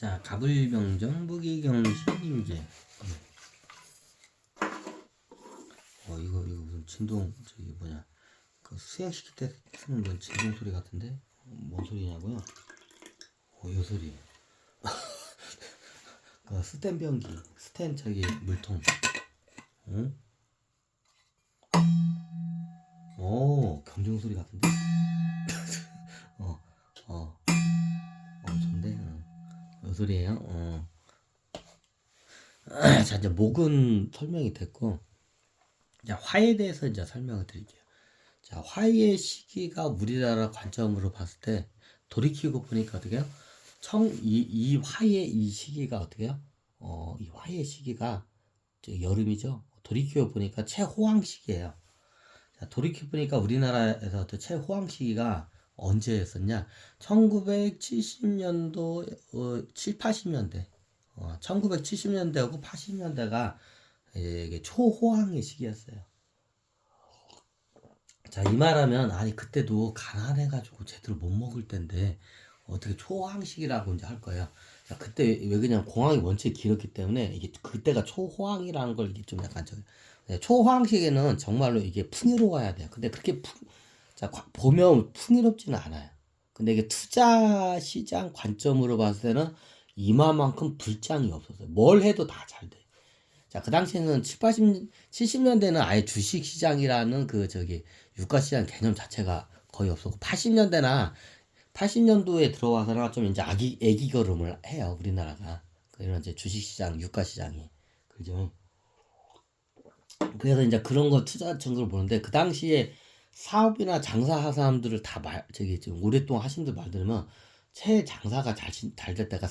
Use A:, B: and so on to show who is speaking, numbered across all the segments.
A: 자, 갑을병정 무기경신임제. 이거 무슨 진동 저기 뭐냐 그 수액시킬 때 쓰는 뭔 진동 소리 같은데 뭔 소리냐고요? 요 소리. 그 스텐 변기, 스텐 저기 물통. 응? 경정 소리 같은데? 좋은데? 요 소리예요. 자, 이제 목은 설명이 됐고, 자, 화에 대해서 이제 설명을 드릴게요. 자, 화의 시기가 우리나라 관점으로 봤을 때 돌이키고 보니까 어떻게요? 이 화의 이 시기가 어떻게요? 이 화의 시기가 여름이죠. 돌이키고 보니까 최호황 시기예요. 자, 돌이켜 보니까 우리나라에서 최호황 시기가 언제였었냐? 1970년도 7, 80년대. 1970년대하고 80년대가 이게 초호황의 시기였어요. 자, 이 말하면 아니 그때도 가난해가지고 제대로 못 먹을 때인데 어떻게 초호황식이라고 이제 할 거예요. 자, 그때 왜 그냥 공황이 원체 길었기 때문에 이게 그때가 초호황이라는 걸 이게 좀 약간 초호황식에는 정말로 이게 풍요로워야 돼요. 근데 그렇게 자, 보면 풍요롭지는 않아요. 근데 이게 투자 시장 관점으로 봤을 때는 이마만큼 불장이 없었어요. 뭘 해도 다 잘 돼. 자, 그 당시에는 70년대는 아예 주식 시장이라는 유가 시장 개념 자체가 거의 없었고, 80년도에 들어와서나 좀 이제 애기 걸음을 해요, 우리나라가. 이런 이제 주식 시장, 유가 시장이. 그죠? 그래서 이제 그런 거 투자 정도를 보는데, 그 당시에 사업이나 장사하는 사람들을 좀 오랫동안 하신 분들 말 들으면, 장사가 잘 될 때가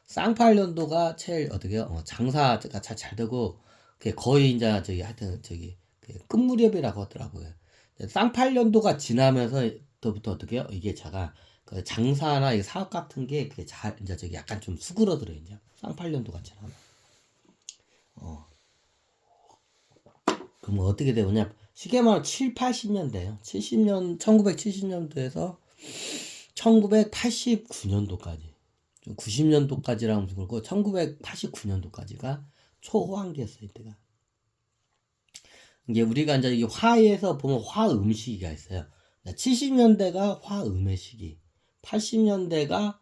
A: 쌍팔년도가 제일 어떻게요? 장사가 잘 되고 그게 거의 이제 하여튼 끝 무렵이라고 하더라고요. 쌍팔년도가 지나면서부터 어떻게요? 이게 그 장사나 이 사업 같은 게 그게 이제 약간 좀 수그러들어요. 이제 쌍팔년도가 지나면. 그럼 어떻게 되느냐? 쉽게 말하면 7, 80년대요. 1970년도에서 1989년도까지. 90년도까지라면 그렇고 1989년도까지가 초호황기였어요. 이때가. 이게 우리가 이제 이 화에서 보면 화음 시기가 있어요. 70년대가 화음의 시기, 80년대가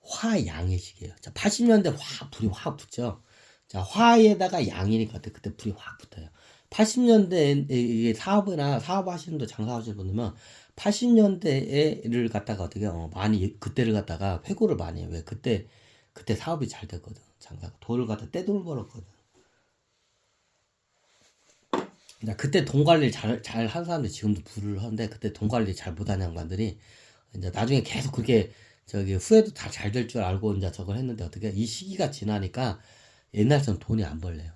A: 화양의 시기예요. 자, 80년대 불이 확 붙죠. 자, 화에다가 양이니까 그때 불이 확 붙어요. 80년대 이게 사업하시는 분, 장사하시는 분들면 80년대를 갖다가 어떻게 많이 그때를 갖다가 회고를 많이 해요. 왜 그때 사업이 잘 됐거든. 장사가 돈을 갖다 떼돈을 벌었거든. 그때 돈 관리 잘 한 사람들이 지금도 부를 하는데 그때 돈 관리 잘 못하는 양반들이 이제 나중에 계속 그게 후에도 다 잘 될 줄 알고 이제 저걸 했는데 어떻게 이 시기가 지나니까 옛날처럼 돈이 안 벌래요.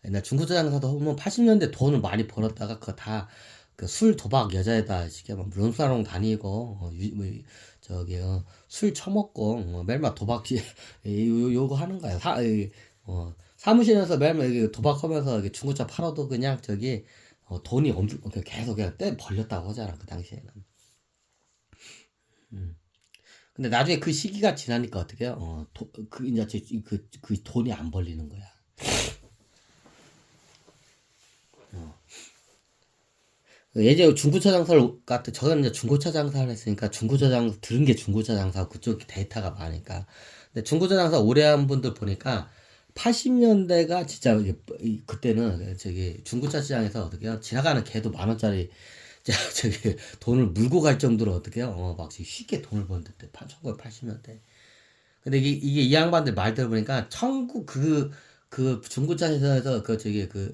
A: 옛날 중고차 장사도 보면 80년대 돈을 많이 벌었다가 그거 다 그 술 도박 여자에다 시켜면 룸사롱 다니고 술 처먹고 매일만 도박 요거 하는 거야. 사무실에서 매일만 도박하면서 중고차 팔아도 그냥 돈이 엄청 계속 그냥 떼 벌렸다고 하잖아 그 당시에는. 근데 나중에 그 시기가 지나니까 어떻게 해요? 이제 그 돈이 안 벌리는 거야. 예전에 중고차 장사를 저는 이제 중고차 장사를 했으니까 중고차 장사 들은 게 중고차 장사 그쪽 데이터가 많으니까. 근데 중고차 장사 오래 한 분들 보니까 80년대가 진짜 그때는 중고차 시장에서 어떻게 해요? 지나가는 개도 10,000원짜리 돈을 물고 갈 정도로 어떻게 해요? 막 쉽게 돈을 버는 때 1980년대. 근데 이게 이 양반들 말 들어보니까 그 중고차 시장에서 그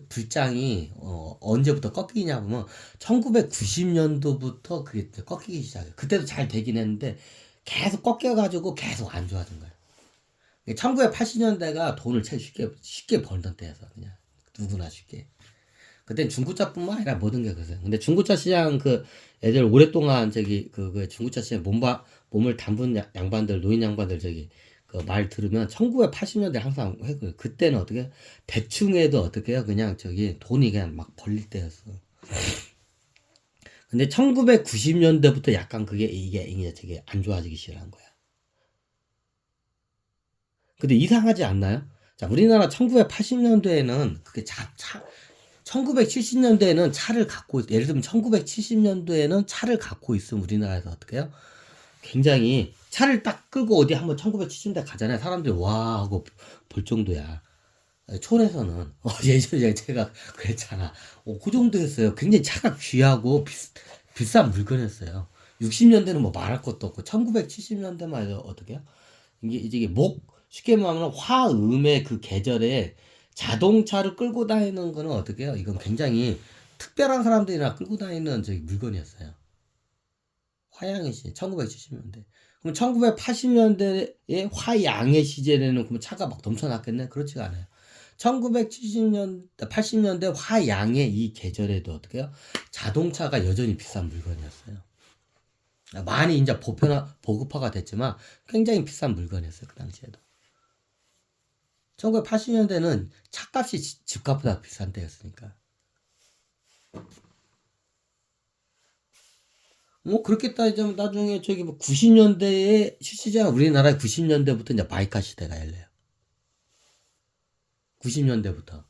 A: 불장이 언제부터 꺾이냐 보면 1990년도부터 그게 꺾이기 시작해요. 그때도 잘 되긴 했는데 계속 꺾여가지고 계속 안 좋아진 거예요. 1980년대가 돈을 제일 쉽게 벌던 때여서 그냥 누구나 쉽게. 그땐 중고차뿐만 아니라 모든 게 그랬어요. 근데 중고차 시장 애들 오랫동안 그 중고차 시장 몸을 담근 양반들 노인 양반들 그 말 들으면 1980년대 항상 회고요. 그때는 어떻게 대충 해도 어떻게 해요? 그냥 돈이 그냥 막 벌릴 때였어. 근데 1990년대부터 약간 이게 안 좋아지기 시작한 거야. 근데 이상하지 않나요? 자, 우리나라 1980년도에는 그게 1970년대에는 차를 갖고, 예를 들면 1970년도에는 차를 갖고 있으면 우리나라에서 어떻게 해요? 굉장히 차를 딱 끌고 어디 한번 1970년대 가잖아요. 사람들이 와 하고 볼 정도야. 촌에서는 예전에 제가 그랬잖아. 그 정도였어요. 굉장히 차가 귀하고 비싼 물건이었어요. 60년대는 뭐 말할 것도 없고 1970년대만 해도 어떻게 해요? 이게 쉽게 말하면 화음의 그 계절에 자동차를 끌고 다니는 거는 어떻게 해요? 이건 굉장히 특별한 사람들이나 끌고 다니는 저기 물건이었어요. 화양의 시절, 1970년대. 그럼 1980년대의 화양의 시절에는 그럼 차가 막 넘쳐났겠네? 그렇지가 않아요. 1970년대, 80년대 화양의 이 계절에도 어떻게 해요? 자동차가 여전히 비싼 물건이었어요. 많이 이제 보급화가 됐지만 굉장히 비싼 물건이었어요. 그 당시에도. 1980년대는 차값이 집값보다 비싼 때였으니까. 뭐 그렇게 따지자면 나중에 저기 뭐 90년대에 실시장 우리나라 90년대부터 이제 마이카 시대가 열려요. 90년대부터.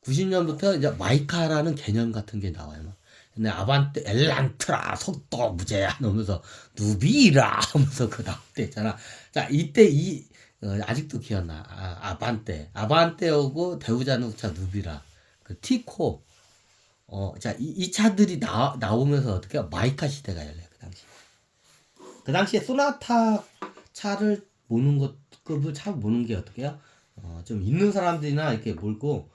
A: 90년부터 이제 마이카라는 개념 같은 게 나와요. 근데 아반떼, 엘란트라, 속도 무제한 하면서 누비라 하면서 그 나올 때 있잖아. 자, 이때 아직도 기억나. 아반떼하고 대우자동차 누비라. 그 티코. 자, 이 차들이 나오면서 어떻게 마이카 시대가 열려요. 그 당시. 그 당시에 소나타 차를 모는 급을 차 모는 게 어떻게 해요? 좀 있는 사람들이나 이렇게 몰고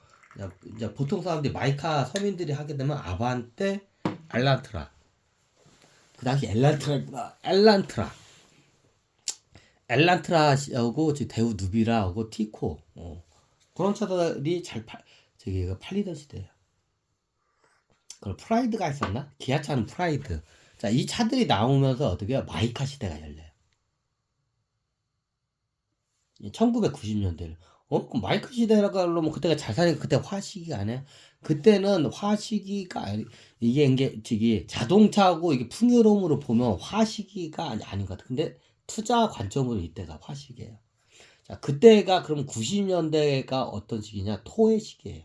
A: 이제 보통 사람들이 마이카 서민들이 하게 되면 아반떼, 엘란트라. 그 당시 엘란트라하고 대우 누비라하고 티코. 그런 차들이 팔리던 시대예요. 그럼 프라이드가 있었나? 기아차는 프라이드. 자, 이 차들이 나오면서 어떻게 해요? 마이카 시대가 열려요. 1990년대를. 그럼 마이크 시대라고 하면 그때가 잘 사니까 그때 화시기가 아니야? 그때는 화시기가 이게 저기 자동차하고 이게 풍요로움으로 보면 화시기가 아닌 것 같아. 근데 투자 관점으로 이때가 화시기예요. 자, 그때가 그럼 90년대가 어떤 시기냐? 토의 시기예요.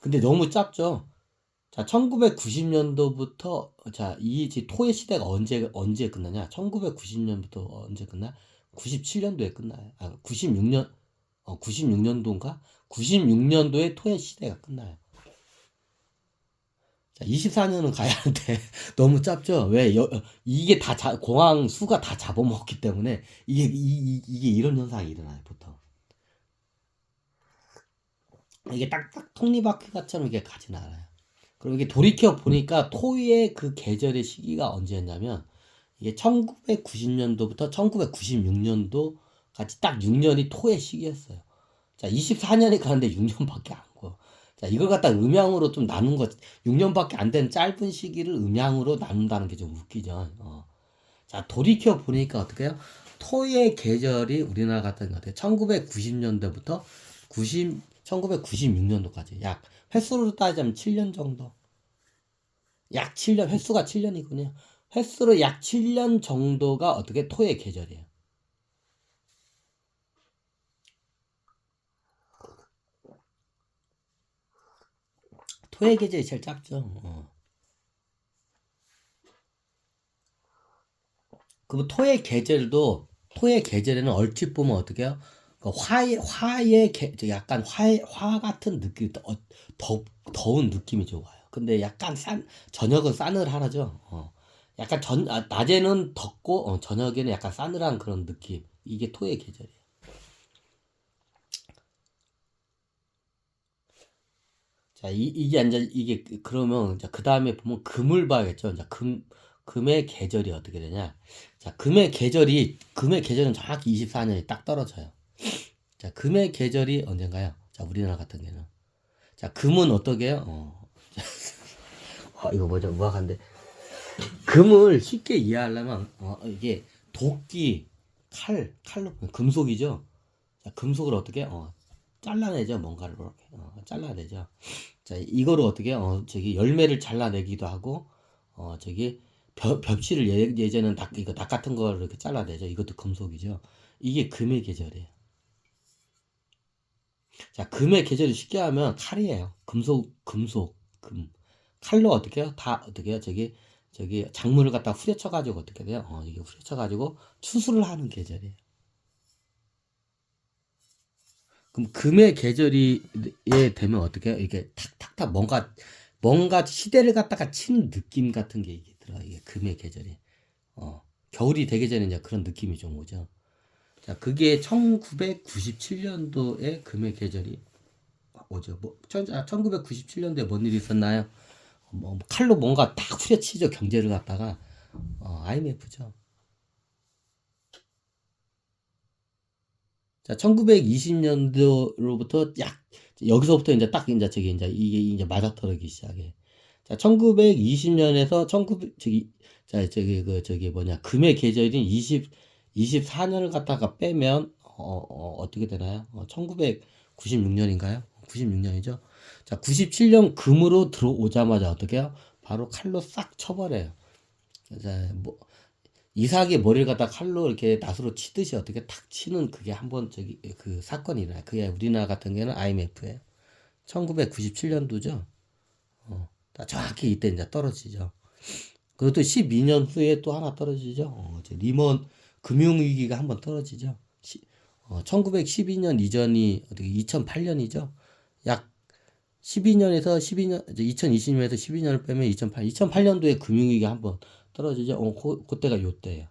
A: 근데 너무 짧죠? 자, 1990년도부터 이 토의 시대가 언제 끝나냐? 1990년부터 언제 끝나? 97년도에 끝나요. 96년 96년도인가? 96년도에 토의 시대가 끝나요. 자, 24년은 가야 하는데 너무 짧죠? 왜 이게 다 공항 수가 다 잡아먹기 때문에 이게 이런 현상이 일어나요, 보통. 이게 딱딱 톱니바퀴처럼 이게 가진 않아요. 그리고 이게 돌이켜 보니까 토이의 그 계절의 시기가 언제였냐면 이게 1990년도부터 1996년도까지 딱 6년이 토의 시기였어요. 자, 24년이 가는데 6년밖에 안 고. 자, 이걸 갖다 음양으로 좀 나눈 것, 6년밖에 안 된 짧은 시기를 음양으로 나눈다는 게 좀 웃기죠. 자, 돌이켜 보니까 어떻게 해요? 토의 계절이 우리나라 같은 것 같아요. 1990년대부터 1996년도까지 약 횟수로 따지자면 7년 정도. 약 7년, 횟수가 7년이군요. 횟수로 약 7년 정도가 어떻게 토의 계절이에요. 토의 계절이 제일 짧죠. 그럼 토의 계절에는 얼핏 보면 어떻게 해요? 약간 화 같은 느낌, 더운 느낌이 좀 와요. 근데 약간 저녁은 싸늘하죠. 약간 낮에는 덥고, 저녁에는 약간 싸늘한 그런 느낌. 이게 토의 계절이에요. 자, 그러면, 그 다음에 보면 금을 봐야겠죠. 이제 금의 계절이 어떻게 되냐. 자, 금의 계절은 정확히 24년이 딱 떨어져요. 자, 금의 계절이 언젠가요? 자, 우리나라 같은 경우는. 자, 금은 어떻게 해요? 이거 뭐죠? 무학한데. 금을 쉽게 이해하려면, 이게 도끼, 칼로, 금속이죠? 자, 금속을 어떻게, 잘라내죠? 뭔가를 이렇게, 잘라내죠? 자, 이거를 어떻게, 열매를 잘라내기도 하고, 벽지를 예전에는 이거 낙 같은 거를 이렇게 잘라내죠. 이것도 금속이죠. 이게 금의 계절이에요. 자, 금의 계절이 쉽게 하면 칼이에요. 금. 칼로 어떻게 해요? 다 어떻게 해요? 저기 작물을 갖다 후려쳐가지고 어떻게 돼요? 이게 후려쳐가지고 추수를 하는 계절이에요. 그럼 금의 계절이 되면 어떻게 해요? 이게 탁탁탁 뭔가 시대를 갖다가 치는 느낌 같은 게 이게 들어요. 이게 금의 계절이. 겨울이 되기 전에 이제 그런 느낌이 좀 오죠. 자, 그게 1997년도에 금의 계절이 오죠. 1997년도에 뭔 일이 있었나요? 칼로 뭔가 딱 후려치죠. 경제를 갖다가. IMF죠. 자, 1920년도로부터 여기서부터 이제 딱 이제 이게 이제 맞아떨어지기 시작해. 자, 1920년에서 금의 계절인 24년을 갖다가 빼면 어떻게 되나요? 1996년인가요? 96년이죠. 자, 97년 금으로 들어오자마자 어떻게 해요? 바로 칼로 싹 쳐버려요. 자, 이삭의 머리를 갖다 칼로 이렇게 낫으로 치듯이 어떻게 탁 치는 그게 한번 그 사건이 일어나요. 그게 우리나라 같은 경우는 IMF예요. 1997년도죠. 정확히 이때 이제 떨어지죠. 그것도 12년 후에 또 하나 떨어지죠. 리먼 금융위기가 한번 떨어지죠. 1912년 이전이 어떻게 2008년이죠. 약 12년에서 2020년에서 12년을 빼면 2008년도에 금융위기가 한번 떨어지죠. 그때가 요때예요.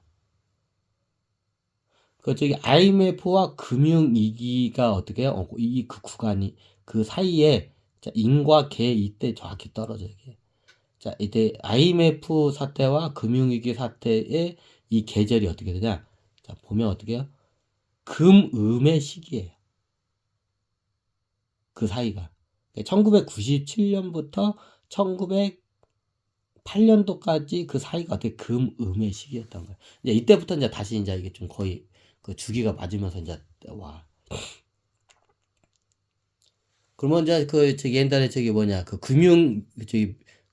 A: IMF와 금융위기가 어떻게 해요? 그 구간이, 그 사이에, 자, 인과 개 이때 정확히 떨어져요. 이게. 자, 이때 IMF 사태와 금융위기 사태의 이 계절이 어떻게 되냐? 자, 보면 어떻게 해요? 금음의 시기예요. 그 사이가. 1997년부터 1908년도까지 그 사이가 어떻게 금음의 시기였던 거예요. 이제 이때부터 이제 다시 이제 이게 좀 거의 그 주기가 맞으면서 이제 와. 그러면 이제 옛날에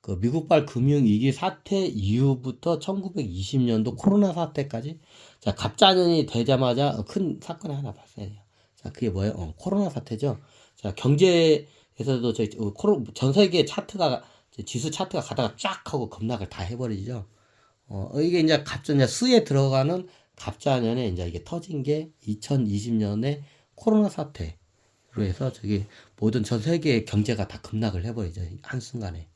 A: 그 미국발 금융위기 사태 이후부터 1920년도 코로나 사태까지, 자, 갑자년이 되자마자 큰 사건이 하나 발생해요. 자, 그게 뭐예요? 코로나 사태죠. 자, 경제에서도 전 세계 지수 차트가 가다가 쫙 하고 급락을 다 해버리죠. 이게 이제 수에 들어가는 갑자년에 이제 이게 터진 게 2020년에 코로나 사태로 해서 모든 전 세계의 경제가 다 급락을 해버리죠. 한순간에.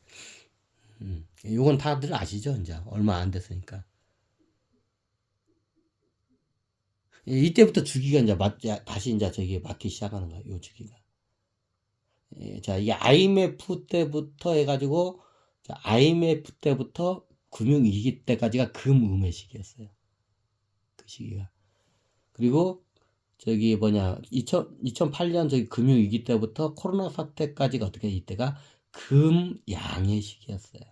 A: 요건 다들 아시죠? 이제 얼마 안 됐으니까. 이때부터 주기가 다시 이제 맞기 시작하는 거예요. 요 주기가. 자, 이게 IMF 때부터 해가지고, 자, IMF 때부터 금융위기 때까지가 금음의 시기였어요. 그 시기가. 그리고 2008년 금융위기 때부터 코로나 사태까지가 어떻게 이때가 금양의 시기였어요.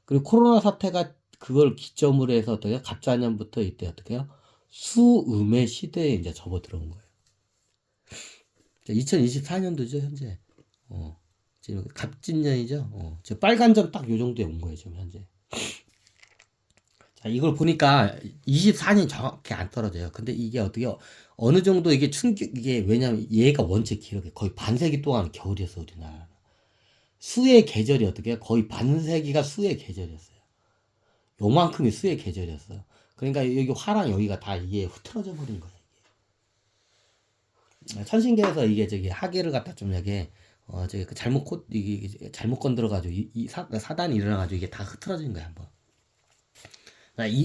A: 그리고 코로나 사태가 그걸 기점으로 해서 어떻게 갑자년부터 이때 어떻게 해요? 수음의 시대에 이제 접어들어온 거예요. 2024년도죠, 현재. 지금 갑진년이죠. 지금 빨간 점 딱 요 정도에 온 거예요, 지금 현재. 자, 이걸 보니까 24년 정확히 안 떨어져요. 근데 이게 어떻게, 어느 정도 이게 왜냐면 얘가 원체 기록에 거의 반세기 동안 겨울이었어, 우리나라. 수의 계절이 어떻게, 거의 반세기가 수의 계절이었어요. 요만큼이 수의 계절이었어요. 그러니까 여기 화랑 여기가 다 이게 흐트러져 버린 거예요. 천신계에서 이게 하계를 갖다 좀 이게 잘못 건드려가지고 사단이 일어나가지고 이게 다 흐트러진 거야 한번.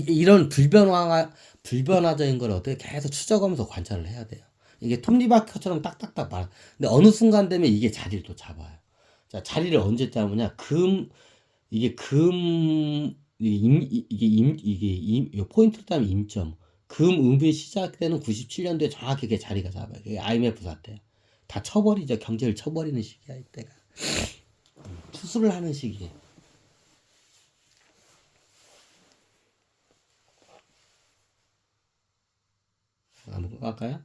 A: 이런 불변화적인 걸 어떻게 계속 추적하면서 관찰을 해야 돼요. 이게 톱니바퀴처럼 딱딱딱 말. 근데 어느 순간 되면 이게 자리를 또 잡아요. 자, 자리를 언제 잡느냐? 이게 포인트를 따면 임점. 금음이 시작되는 97년도에 정확히 그 자리가 잡아요. 그게 IMF 사태. 다 쳐버리죠. 경제를 쳐버리는 시기야, 이때가. 추수를 하는 시기에. 한번 할까요?